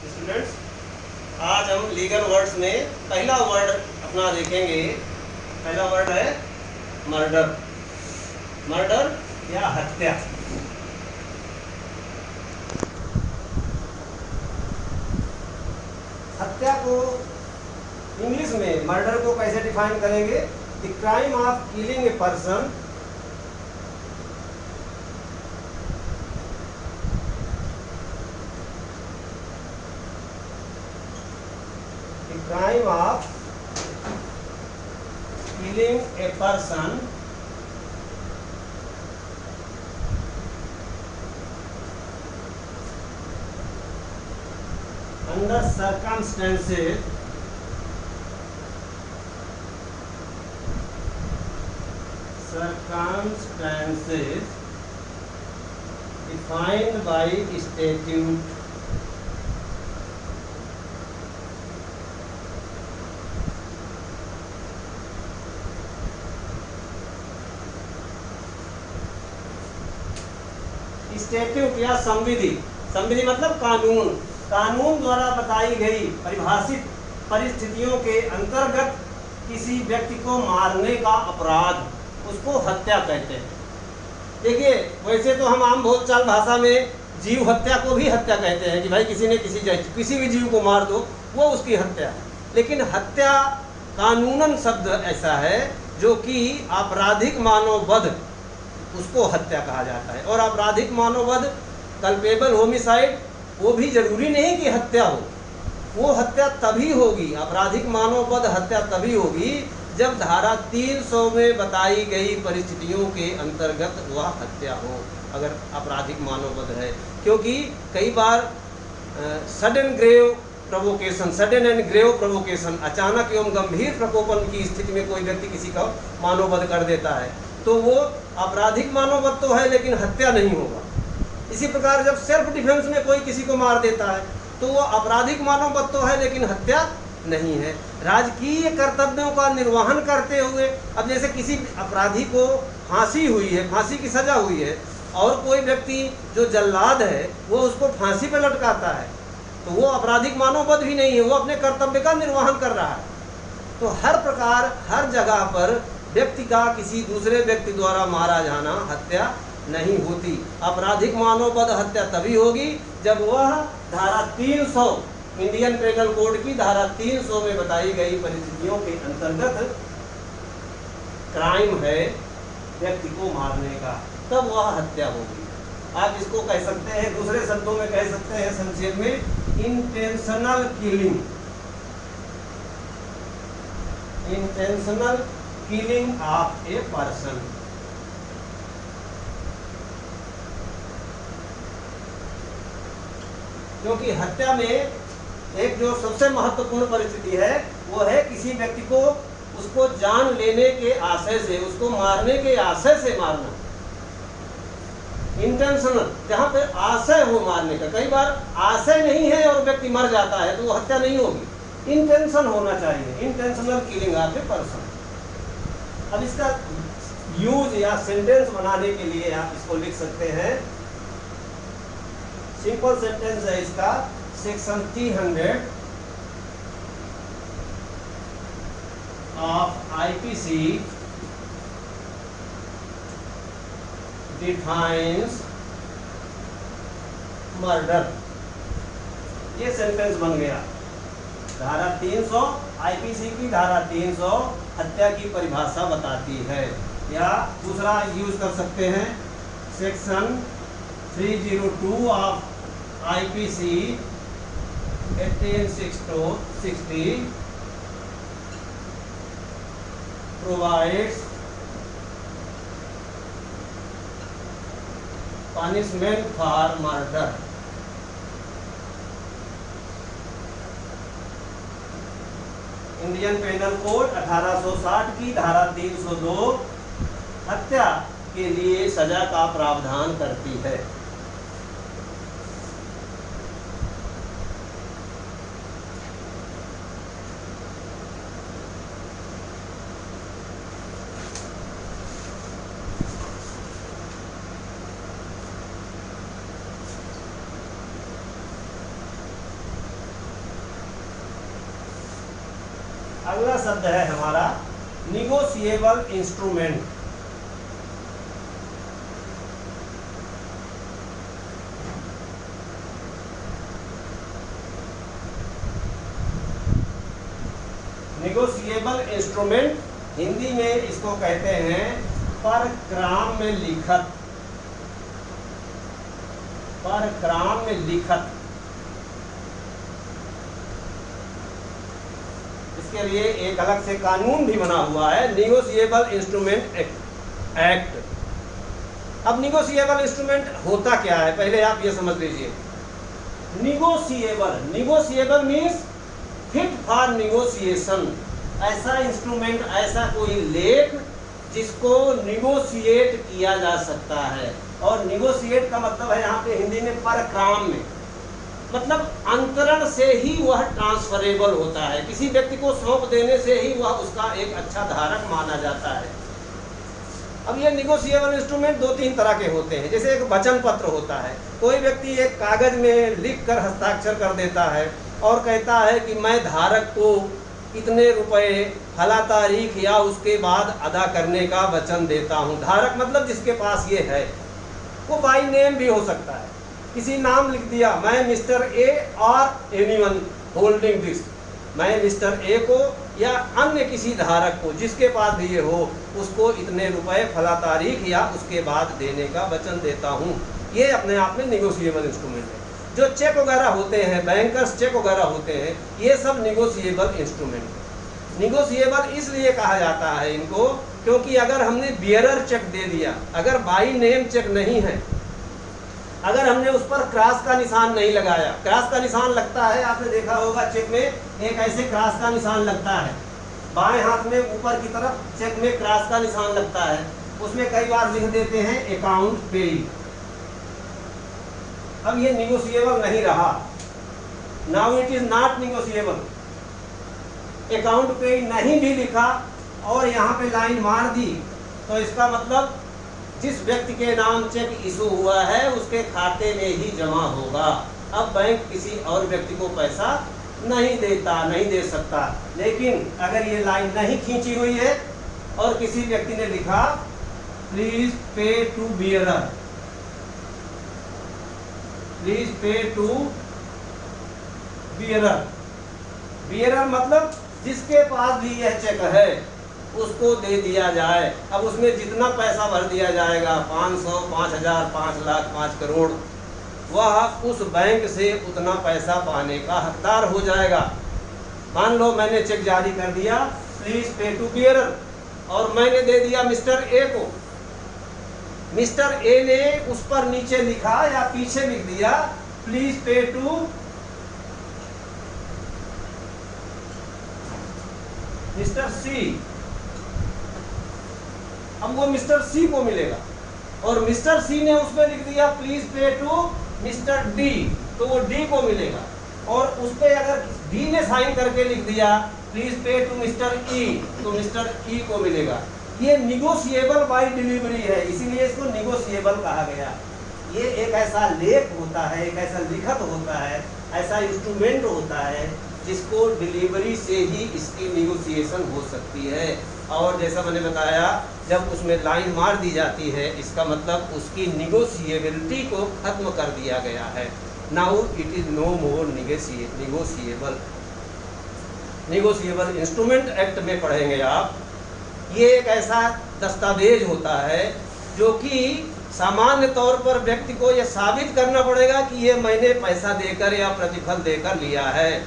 Students, आज हम legal words में पहला वर्ड अपना देखेंगे। पहला वर्ड है मर्डर। मर्डर या हत्या। हत्या को इंग्लिश में मर्डर को कैसे डिफाइन करेंगे? The crime of killing a person crime of killing a person under circumstances defined by statute statute या संविधि। संविधि मतलब कानून। कानून द्वारा बताई गई परिभाषित परिस्थितियों के अंतर्गत किसी व्यक्ति को मारने का अपराध, उसको हत्या कहते हैं। देखिए, वैसे तो हम आम बोलचाल भाषा में जीव हत्या को भी हत्या कहते हैं कि भाई किसी ने किसी भी जीव को मार दो, वो उसकी हत्या है। लेकिन हत्या कानूनन शब्द ऐसा है जो कि आपराधिक मानववध, उसको हत्या कहा जाता है। और आपराधिक मानववध, कल्पेबल होमिसाइड, वो भी जरूरी नहीं कि हत्या हो। वो हत्या तभी होगी, आपराधिक मानववध हत्या तभी होगी जब धारा 300 में बताई गई परिस्थितियों के अंतर्गत वह हत्या हो, अगर आपराधिक मानववध है। क्योंकि कई बार सडन एंड ग्रेव प्रोवोकेशन, अचानक एवं गंभीर प्रकोपन की स्थिति में कोई व्यक्ति किसी का मानववध कर देता है, तो वो आपराधिक मानववध तो है लेकिन हत्या नहीं होगा। इसी प्रकार जब सेल्फ डिफेंस में कोई किसी को मार देता है तो वो आपराधिक मानववध तो है लेकिन हत्या नहीं है। राजकीय कर्तव्यों का निर्वहन करते हुए, अब जैसे किसी अपराधी को फांसी हुई है, फांसी की सजा हुई है, और कोई व्यक्ति जो जल्लाद है वो उसको फांसी पर लटकाता है, तो वो आपराधिक मानववध भी नहीं है, वो अपने कर्तव्य का निर्वहन कर रहा है। तो हर प्रकार हर जगह पर व्यक्ति का किसी दूसरे व्यक्ति द्वारा मारा जाना हत्या नहीं होती। आपराधिक मानववध हत्या तभी होगी जब वह धारा 300, इंडियन पेनल कोड की धारा 300 में बताई गई परिस्थितियों के अंतर्गत क्राइम है व्यक्ति को मारने का, तब वह हत्या होगी। आप इसको कह सकते हैं, दूसरे शब्दों में कह सकते हैं संक्षेप में, intentional killing. Intentional killing of a person. क्योंकि हत्या में एक जो सबसे महत्वपूर्ण परिस्थिति है वो है किसी व्यक्ति को उसको जान लेने के आशय से, उसको मारने के आशय से मारना। इंटेंशनल, जहां पे आशय हो मारने का। कई बार आशय नहीं है और व्यक्ति मर जाता है तो वो हत्या नहीं होगी। इंटेंशन होना चाहिए, intentional killing of a person. अब इसका यूज या सेंटेंस बनाने के लिए आप इसको लिख सकते हैं। सिंपल सेंटेंस है इसका, section 300 of IPC defines murder. ये सेंटेंस बन गया। धारा 300, आईपीसी की धारा 300 हत्या की परिभाषा बताती है। या दूसरा यूज कर सकते हैं, section 302 of IPC 1860 provides punishment for murder. Indian penal code 1860 की धारा 302 हत्या के लिए सजा का प्रावधान करती है। अगला शब्द है हमारा negotiable instrument. Negotiable instrument Hindi में इसको कहते हैं परक्राम में लिखत। परक्राम में लिखत, इसके लिए एक अलग से कानून भी बना हुआ है, निगोशिएबल इंस्ट्रूमेंट एक्ट। अब निगोशिएबल इंस्ट्रूमेंट होता क्या है, पहले आप ये समझ लीजिए। Negotiable, negotiable means fit for negotiation. ऐसा इंस्ट्रूमेंट, ऐसा कोई लेख जिसको निगोशिएट किया जा सकता है। और निगोशिएट का मतलब है यहाँ पे हिंदी में परक्राम में, मतलब अंतरण से ही वह ट्रांसफरेबल होता है, किसी व्यक्ति को सौंप देने से ही वह उसका एक अच्छा धारक माना जाता है। अब ये निगोशिएबल इंस्ट्रूमेंट दो तीन तरह के होते हैं। जैसे एक वचन पत्र होता है, कोई व्यक्ति एक कागज में लिख कर हस्ताक्षर कर देता है और कहता है कि मैं धारक को इतने रुपए फला तारीख या उसके बाद अदा करने का वचन देता हूँ। धारक मतलब जिसके पास ये है, वो बाई नेम भी हो सकता है, किसी नाम लिख दिया, मैं मिस्टर ए और एनीवन होल्डिंग दिस, मैं मिस्टर ए को या अन्य किसी धारक को जिसके पास भी ये हो उसको इतने रुपए फला तारीख या उसके बाद देने का वचन देता हूँ। ये अपने आप में निगोशिएबल इंस्ट्रूमेंट है। जो चेक वगैरह होते हैं, बैंकर्स चेक वगैरह होते हैं, ये सब निगोशिएबल इंस्ट्रूमेंट है। निगोशिएबल इसलिए कहा जाता है इनको क्योंकि अगर हमने बियरर चेक दे दिया, अगर बाई नेम चेक नहीं है, अगर हमने उस पर क्रॉस का निशान नहीं लगाया, क्रॉस का निशान लगता है, आपने देखा होगा चेक में एक ऐसे क्रॉस का निशान लगता है, बाएं हाथ में ऊपर की तरफ चेक में क्रॉस का निशान लगता है, उसमें कई बार लिख देते हैं अकाउंट पेड। अब ये निगोशिएबल नहीं रहा, now it is not negotiable. Account पे नहीं भी लिखा और यहाँ पे लाइन मार दी तो इसका मतलब जिस व्यक्ति के नाम चेक इशू हुआ है उसके खाते में ही जमा होगा। अब बैंक किसी और व्यक्ति को पैसा नहीं देता, नहीं दे सकता। लेकिन अगर ये लाइन नहीं खींची हुई है और किसी व्यक्ति ने लिखा please pay to bearer, please pay to bearer, bearer मतलब जिसके पास भी यह चेक है उसको दे दिया जाए। अब उसमें जितना पैसा भर दिया जाएगा, 500, 5000, 5 लाख, 5 करोड़, वह उस बैंक से उतना पैसा पाने का हकदार हो जाएगा। मान लो मैंने चेक जारी कर दिया प्लीज पे टू बियरर और मैंने दे दिया मिस्टर ए को, मिस्टर ए ने उस पर नीचे लिखा या पीछे लिख दिया प्लीज पे टू मिस्टर सी। अब वो मिस्टर सी को मिलेगा और मिस्टर सी ने उसमें लिख दिया please pay to mister D, तो वो डी को मिलेगा। और उस पे अगर डी ने साइन करके लिख दिया प्लीज पे टू मिस्टर ई, तो मिस्टर ई को मिलेगा। ये निगोशिएबल बाय डिलीवरी है, इसीलिए इसको निगोशिएबल कहा गया। ये एक ऐसा लेख होता है, एक ऐसा लिखत होता है, ऐसा इंस्ट्रूमेंट होता है जिसको डिलीवरी से ही इसकी निगोशिएशन हो सकती है। और जैसा मैंने बताया, जब उसमें लाइन मार दी जाती है इसका मतलब उसकी निगोशिएबिलिटी को खत्म कर दिया गया है। Now it is no more negotiable. Negotiable instrument act में पढ़ेंगे आप। ये एक ऐसा दस्तावेज होता है जो कि सामान्य तौर पर व्यक्ति को यह साबित करना पड़ेगा कि ये मैंने पैसा देकर या प्रतिफल देकर लिया है।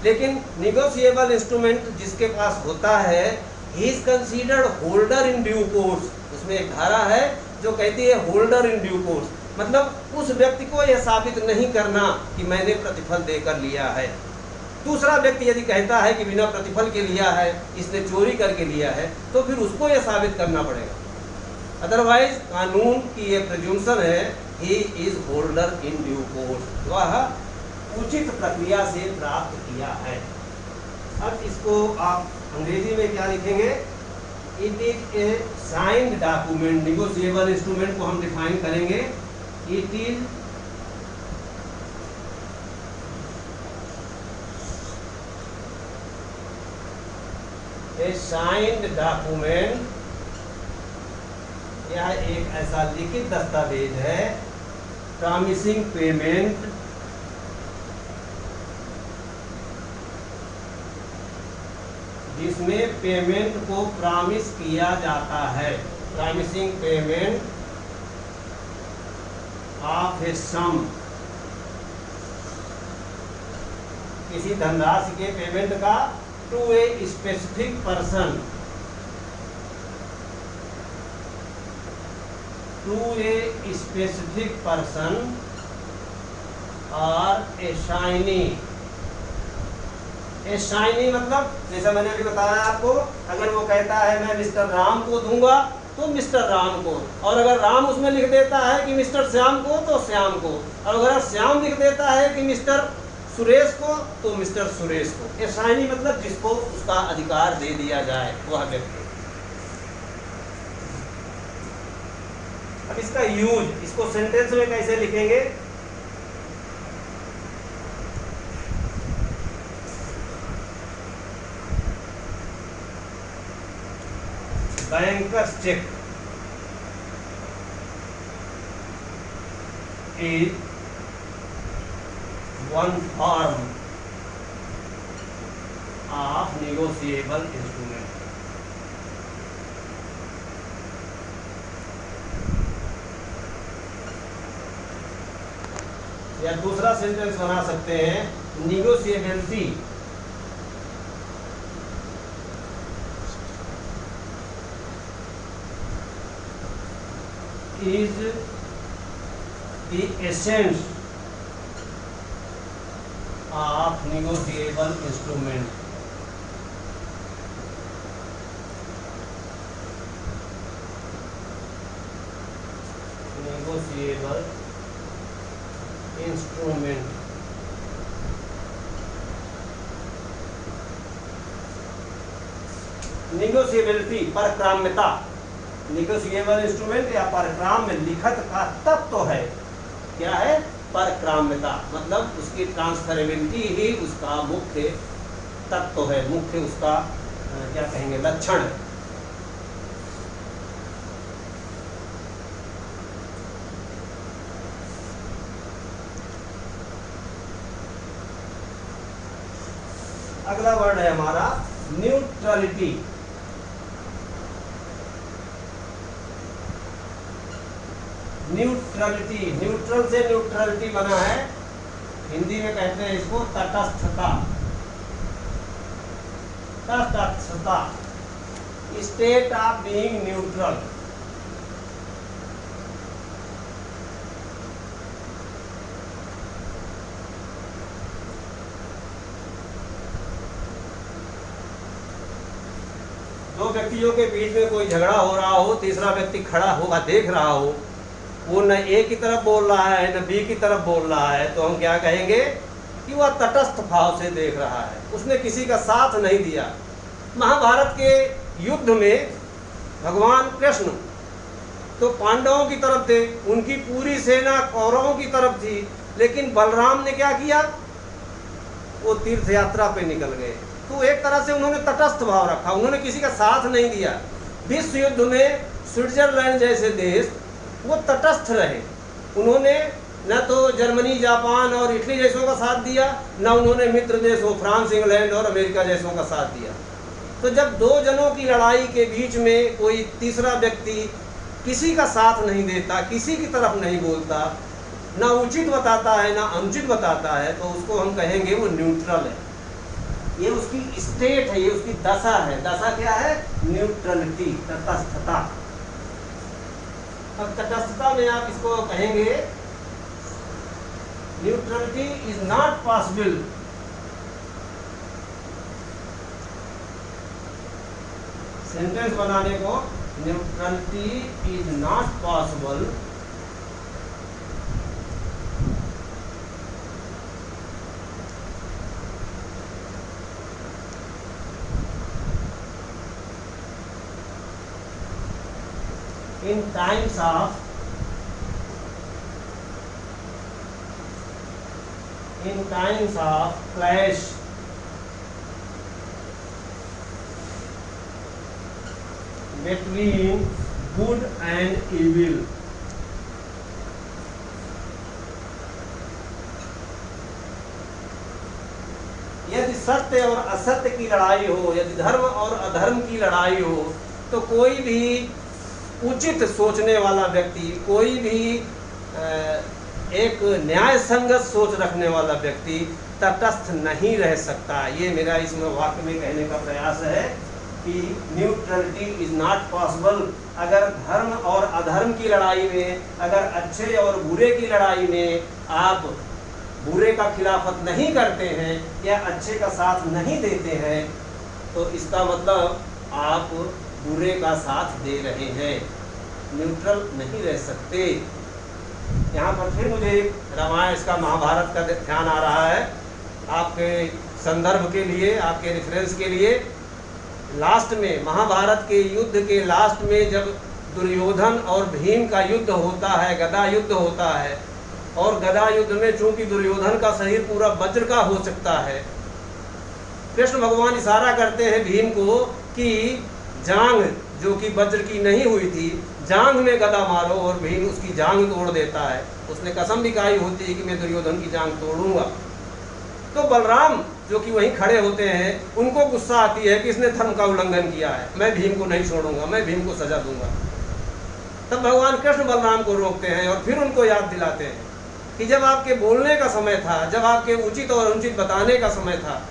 लेकिन निगोशिएबल इंस्ट्रूमेंट जिसके पास होता है he is considered holder in due course. उसमें एक धारा है जो कहती है होल्डर इन ड्यू कोर्स, मतलब उस व्यक्ति को यह साबित नहीं करना कि मैंने प्रतिफल देकर लिया है। दूसरा व्यक्ति यदि कहता है कि बिना प्रतिफल के लिया है, इसने चोरी करके लिया है, तो फिर उसको यह साबित करना पड़ेगा। अदरवाइज कानून की ये प्रिज्यूम्पशन है he is holder in due course, वह उचित प्रक्रिया से प्राप्त किया है। अब इसको आप अंग्रेजी में क्या लिखेंगे? It is a signed document. Negotiable instrument को हम डिफाइन करेंगे, it is a signed document, यह एक ऐसा लिखित दस्तावेज है, प्रॉमिसिंग पेमेंट, जिसमें पेमेंट को प्रॉमिस किया जाता है, promising payment of a sum, किसी धनराशि के पेमेंट का to a specific person, to a specific person और ए शाइनी। ए शाइनी मतलब जैसा मैंने अभी बताया आपको, अगर वो कहता है मैं मिस्टर राम को दूंगा तो मिस्टर राम को, और अगर राम उसमें लिख देता है कि मिस्टर श्याम को तो श्याम को, और अगर श्याम लिख देता है कि मिस्टर सुरेश को तो मिस्टर सुरेश को। ए शाइनी मतलब जिसको उसका अधिकार दे दिया जाए वह व्यक्ति। अब इसका यूज, इसको सेंटेंस में कैसे लिखेंगे? Bankers cheque is one form of negotiable instrument. या दूसरा सेंटेंस बना सकते हैं, negotiability is the essence of negotiable instrument. Negotiable instrument. Negotiability, परक्राम्यता, निगोशिएबल इंस्ट्रूमेंट या परक्राम्य लिखत का तत्व है। क्या है? परक्राम्यता, मतलब उसकी ट्रांसफरेबिलिटी ही उसका मुख्य तत्व है, मुख्य उसका क्या कहेंगे, लक्षण। अगला वर्ड है हमारा न्यूट्रलिटी। न्यूट्रलिटी, न्यूट्रल से न्यूट्रलिटी बना है, हिंदी में कहते हैं इसको तटस्थता। तटस्थता, स्टेट ऑफ बीइंग न्यूट्रल। दो व्यक्तियों के बीच में कोई झगड़ा हो रहा हो, तीसरा व्यक्ति खड़ा होगा देख रहा हो, वो न ए की तरफ बोल रहा है न बी की तरफ बोल रहा है, तो हम क्या कहेंगे कि वह तटस्थ भाव से देख रहा है, उसने किसी का साथ नहीं दिया। महाभारत के युद्ध में भगवान कृष्ण तो पांडवों की तरफ थे, उनकी पूरी सेना कौरवों की तरफ थी, लेकिन बलराम ने क्या किया, वो तीर्थ यात्रा पे निकल गए। तो एक तरह से उन्होंने तटस्थ भाव रखा, उन्होंने किसी का साथ नहीं दिया। विश्व युद्ध में स्विट्जरलैंड जैसे देश वो तटस्थ रहे, उन्होंने न तो जर्मनी, जापान और इटली जैसों का साथ दिया, न उन्होंने मित्र देशों फ्रांस, इंग्लैंड और अमेरिका जैसों का साथ दिया। तो जब दो जनों की लड़ाई के बीच में कोई तीसरा व्यक्ति किसी का साथ नहीं देता, किसी की तरफ नहीं बोलता, ना उचित बताता है ना अनुचित बताता है, तो उसको हम कहेंगे वो न्यूट्रल है। ये उसकी स्टेट है, ये उसकी दशा है। दशा क्या है? न्यूट्रलिटी, तटस्थता। अब तटस्थता में आप इसको कहेंगे neutrality is not possible. Sentence बनाने को, neutrality is not possible in times of clash between good and evil. यदि सत्य और असत्य की लड़ाई हो, यदि धर्म और अधर्म की लड़ाई हो, तो कोई भी उचित सोचने वाला व्यक्ति, कोई भी एक न्याय संगत सोच रखने वाला व्यक्ति तटस्थ नहीं रह सकता। ये मेरा इसमें वाक्य में कहने का प्रयास है कि न्यूट्रलिटी इज नॉट पॉसिबल। अगर धर्म और अधर्म की लड़ाई में, अगर अच्छे और बुरे की लड़ाई में आप बुरे का खिलाफत नहीं करते हैं या अच्छे का साथ नहीं देते हैं, तो इसका मतलब आप बुरे का साथ दे रहे हैं, न्यूट्रल नहीं रह सकते। यहाँ पर फिर मुझे रामायण का महाभारत का ध्यान आ रहा है आपके संदर्भ के लिए, आपके रेफरेंस के लिए। लास्ट में, महाभारत के युद्ध के लास्ट में, जब दुर्योधन और भीम का युद्ध होता है, गदा युद्ध होता है, और गदा युद्ध में चूंकि दुर्योधन का शरीर पूरा वज्र का हो सकता है, कृष्ण भगवान इशारा करते हैं भीम को कि जांग जो कि वज्र की नहीं हुई थी, जांग में गदा मारो, और भीम उसकी जांग तोड़ देता है। उसने कसम भी खाई होती है कि मैं दुर्योधन की जांग तोड़ूंगा। तो बलराम जो कि वहीं खड़े होते हैं, उनको गुस्सा आती है कि इसने धर्म का उल्लंघन किया है, मैं भीम को नहीं छोड़ूंगा, मैं भीम को सजा दूंगा। तब भगवान कृष्ण बलराम को रोकते हैं और फिर उनको याद दिलाते हैं कि जब आपके बोलने का समय था, जब आपके उचित और अनुचित बताने का समय था,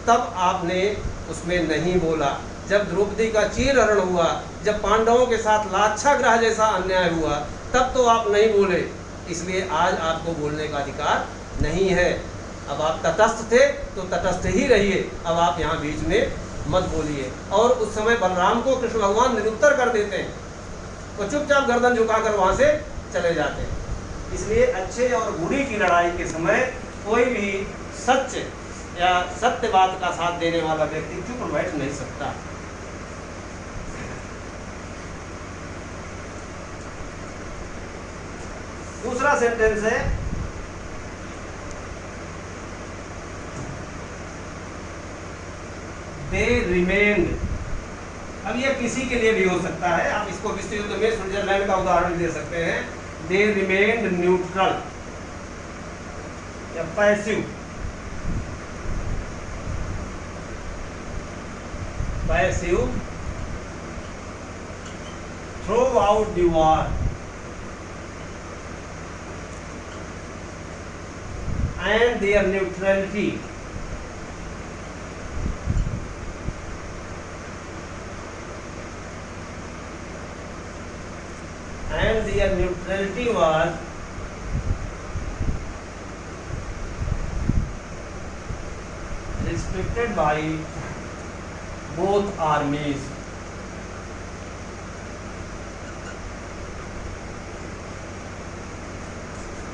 तब आपने उसमें नहीं बोला। जब द्रौपदी का चीरहरण हुआ, जब पांडवों के साथ लाक्षागृह जैसा अन्याय हुआ, तब तो आप नहीं बोले, इसलिए आज आपको बोलने का अधिकार नहीं है। अब आप तटस्थ थे तो तटस्थ ही रहिए, अब आप यहाँ बीच में मत बोलिए। और उस समय बलराम को कृष्ण भगवान निरुत्तर कर देते हैं, वो चुपचाप गर्दन झुकाकर वहाँ से चले जाते हैं। इसलिए अच्छे और बुरी की लड़ाई के समय कोई भी सच या सत्य बात का साथ देने वाला व्यक्ति चुप बैठ नहीं सकता। दूसरा सेंटेंस है, दे रिमेन्ड। अब यह किसी के लिए भी हो सकता है, आप इसको विश्व युद्ध में स्विट्जरलैंड का उदाहरण दे सकते हैं। दे रिमेन्ड न्यूट्रल या passive. Passive through out the war and their neutrality was respected by both armies.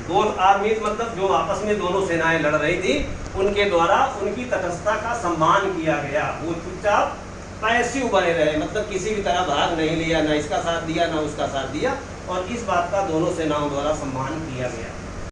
Both आर्मीज मतलब जो आपस में दोनों सेनाएं लड़ रही थी, उनके द्वारा उनकी तटस्थता का सम्मान किया गया। वो चुपचाप पैसिव बने रहे, मतलब किसी भी तरह भाग नहीं लिया, ना इसका साथ दिया ना उसका साथ दिया, और इस बात का दोनों सेनाओं द्वारा सम्मान किया गया।